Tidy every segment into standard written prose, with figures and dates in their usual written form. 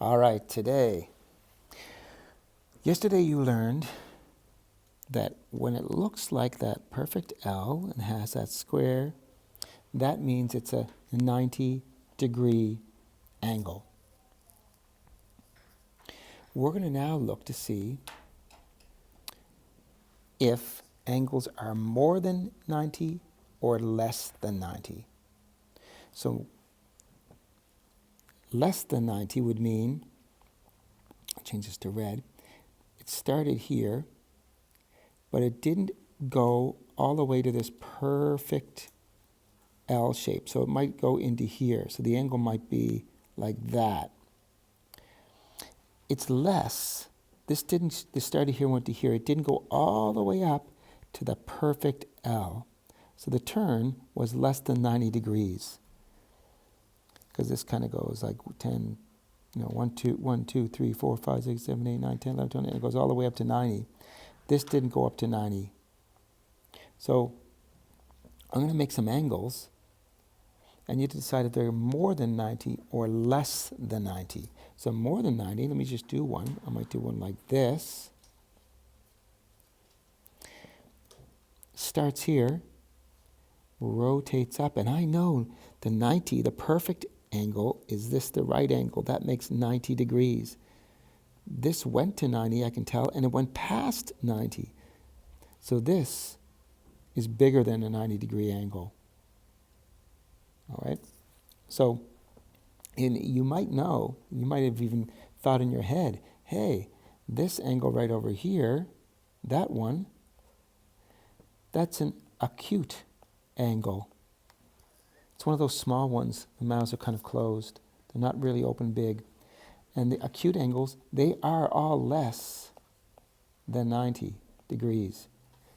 All right, yesterday you learned that when it looks like that perfect L and has that square, that means it's a 90-degree angle. We're going to now look to see if angles are more than 90 or less than 90. So less than 90 would mean, I'll change this to red, it started here, but it didn't go all the way to this perfect L shape. So it might go into here. So the angle might be like that. It's less. This started here, went to here. It didn't go all the way up to the perfect L. So the turn was less than 90 degrees. Because this kind of goes like 10, 1, 2, 3, 4, 5, 6, 7, 8, 9, 10, 11, 12, and it goes all the way up to 90. This didn't go up to 90. So I'm going to make some angles, and you decide if they're more than 90 or less than 90. So more than 90, let me just do one. I might do one like this. Starts here, rotates up, and I know the 90, the perfect angle, is this the right angle? That makes 90 degrees. This went to 90, I can tell, and it went past 90. So this is bigger than a 90-degree angle. All right? So you might know, you might have even thought in your head, hey, this angle right over here, that one, that's an acute angle. It's one of those small ones. The mouths are kind of closed. They're not really open big. And the acute angles, they are all less than 90 degrees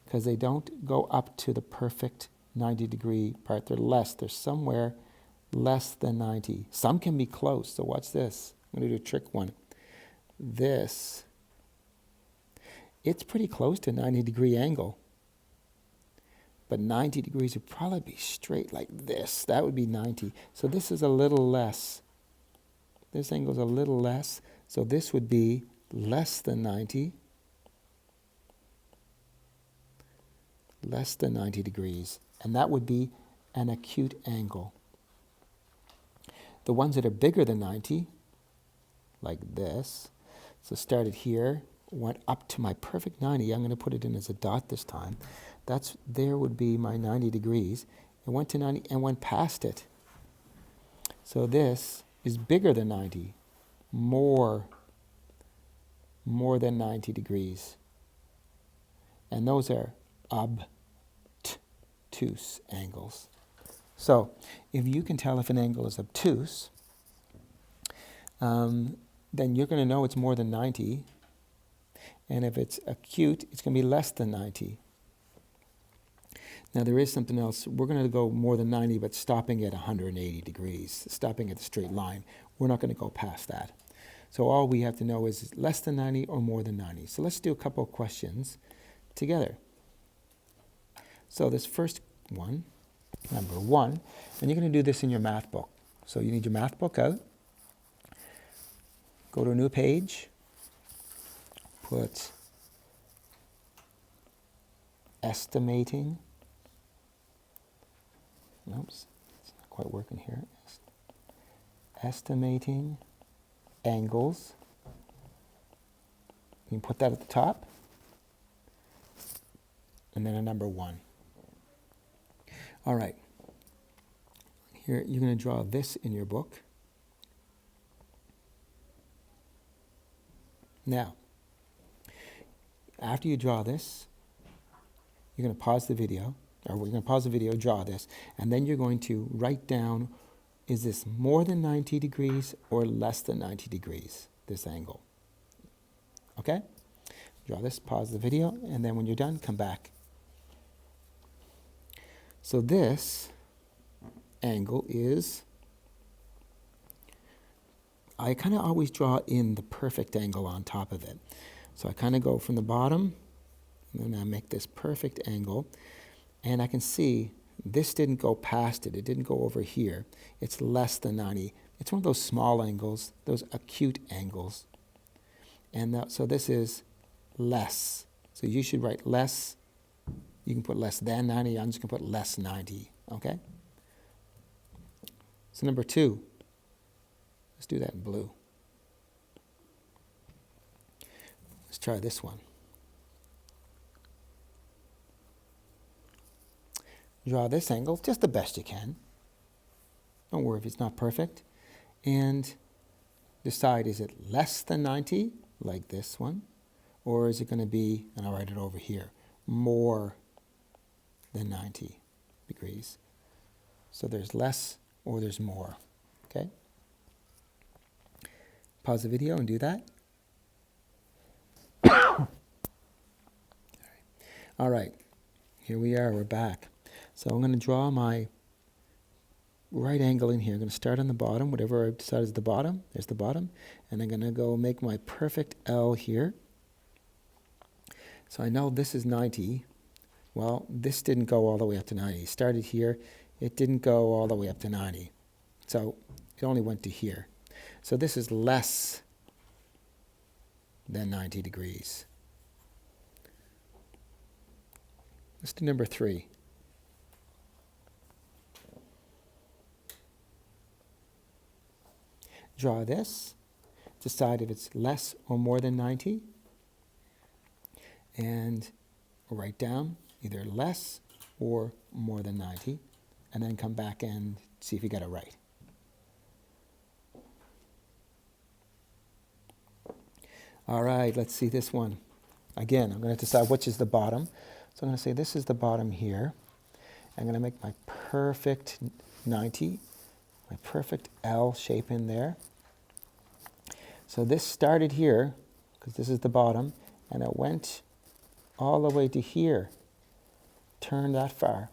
because they don't go up to the perfect 90-degree part. They're less. They're somewhere less than 90. Some can be close. So watch this. I'm going to do a trick one. This, it's pretty close to a 90-degree angle. But 90 degrees would probably be straight like this. That would be 90. So this is a little less. This angle is a little less. So this would be less than 90. Less than 90 degrees. And that would be an acute angle. The ones that are bigger than 90, like this, so started here, went up to my perfect 90. I'm going to put it in as a dot this time. There would be my 90 degrees. It went to 90 and went past it. So this is bigger than 90, more than 90 degrees. And those are obtuse angles. So if you can tell if an angle is obtuse, then you're going to know it's more than 90. And if it's acute, it's going to be less than 90. Now there is something else. We're going to go more than 90, but stopping at 180 degrees, stopping at the straight line. We're not going to go past that. So all we have to know is less than 90 or more than 90. So let's do a couple of questions together. So this first one, number 1, and you're going to do this in your math book. So you need your math book out. Go to a new page. Put estimating. Oops, it's not quite working here. Estimating angles. You can put that at the top. And then a number 1. All right. Here, you're going to draw this in your book. Now, after you draw this, you're going to pause the video, draw this, and then you're going to write down, is this more than 90 degrees or less than 90 degrees, this angle? Okay? Draw this, pause the video, and then when you're done, come back. So this angle is, I kind of always draw in the perfect angle on top of it. So I kind of go from the bottom, and then I make this perfect angle, and I can see this didn't go past it. It didn't go over here. It's less than 90. It's one of those small angles, those acute angles. And so this is less. So you should write less. You can put less than 90. I'm just going to put less 90. Okay? So number 2. Let's do that in blue. Let's try this one. Draw this angle just the best you can. Don't worry if it's not perfect. And decide, is it less than 90, like this one? Or is it going to be, and I'll write it over here, more than 90 degrees? So there's less or there's more. Okay? Pause the video and do that. All right. Here we are. We're back. So I'm going to draw my right angle in here. I'm going to start on the bottom. Whatever I decide is the bottom, there's the bottom. And I'm going to go make my perfect L here. So I know this is 90. Well, this didn't go all the way up to 90. It started here. It didn't go all the way up to 90. So it only went to here. So this is less than 90 degrees. Let's do number 3. Draw this. Decide if it's less or more than 90. And write down either less or more than 90. And then come back and see if you got it right. All right, let's see this one. Again, I'm going to decide which is the bottom. So I'm going to say this is the bottom here. I'm going to make my perfect 90, my perfect L shape in there. So this started here, because this is the bottom, and it went all the way to here. Turned that far.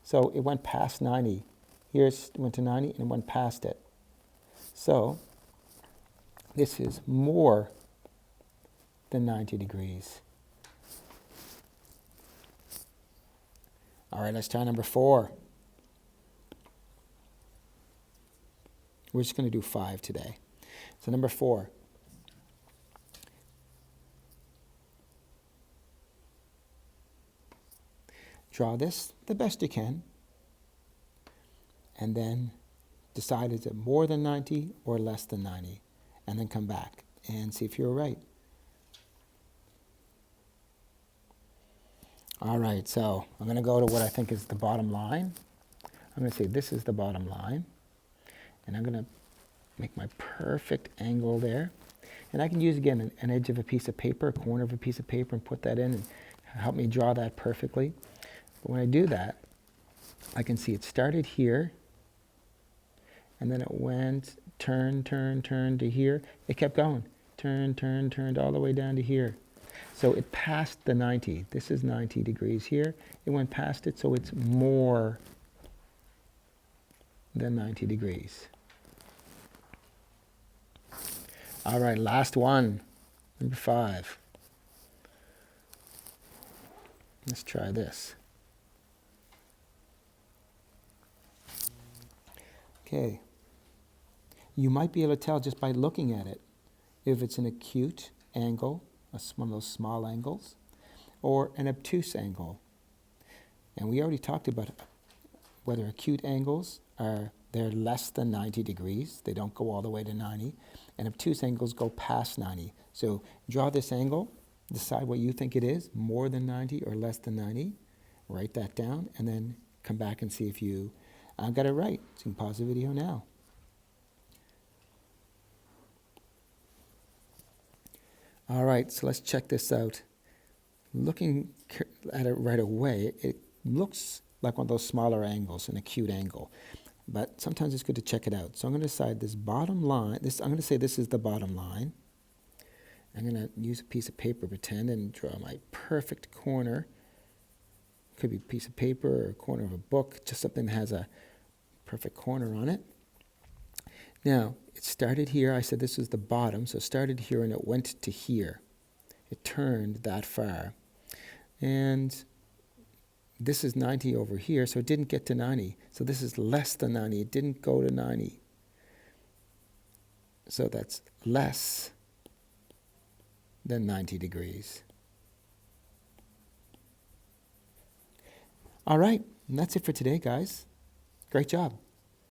So it went past 90. Here it went to 90 and it went past it. So this is more than 90 degrees. All right, let's try number 4. We're just going to do 5 today. So number 4. Draw this the best you can. And then decide, is it more than 90 or less than 90? And then come back and see if you're right. All right, so I'm going to go to what I think is the bottom line. I'm going to say this is the bottom line. And I'm going to make my perfect angle there. And I can use, again, an edge of a piece of paper, a corner of a piece of paper, and put that in and help me draw that perfectly. But when I do that, I can see it started here, and then it went, turned to here. It kept going. Turned all the way down to here. So it passed the 90. This is 90 degrees here. It went past it, so it's more than 90 degrees. All right, last one, number 5. Let's try this. Okay. You might be able to tell just by looking at it if it's an acute angle, one of those small angles, or an obtuse angle. And we already talked about whether acute angles they're less than 90 degrees. They don't go all the way to 90. And obtuse angles go past 90. So draw this angle, decide what you think it is, more than 90 or less than 90. Write that down, and then come back and see if you got it right. So you can pause the video now. All right, so let's check this out. Looking at it right away, it looks like one of those smaller angles, an acute angle. But sometimes it's good to check it out. So I'm going to decide this bottom line. I'm going to say this is the bottom line. I'm going to use a piece of paper, pretend, and draw my perfect corner. Could be a piece of paper or a corner of a book, just something that has a perfect corner on it. Now, it started here. I said this was the bottom, so it started here and it went to here. It turned that far. And this is 90 over here, so it didn't get to 90. So this is less than 90. It didn't go to 90. So that's less than 90 degrees. All right, and that's it for today, guys. Great job.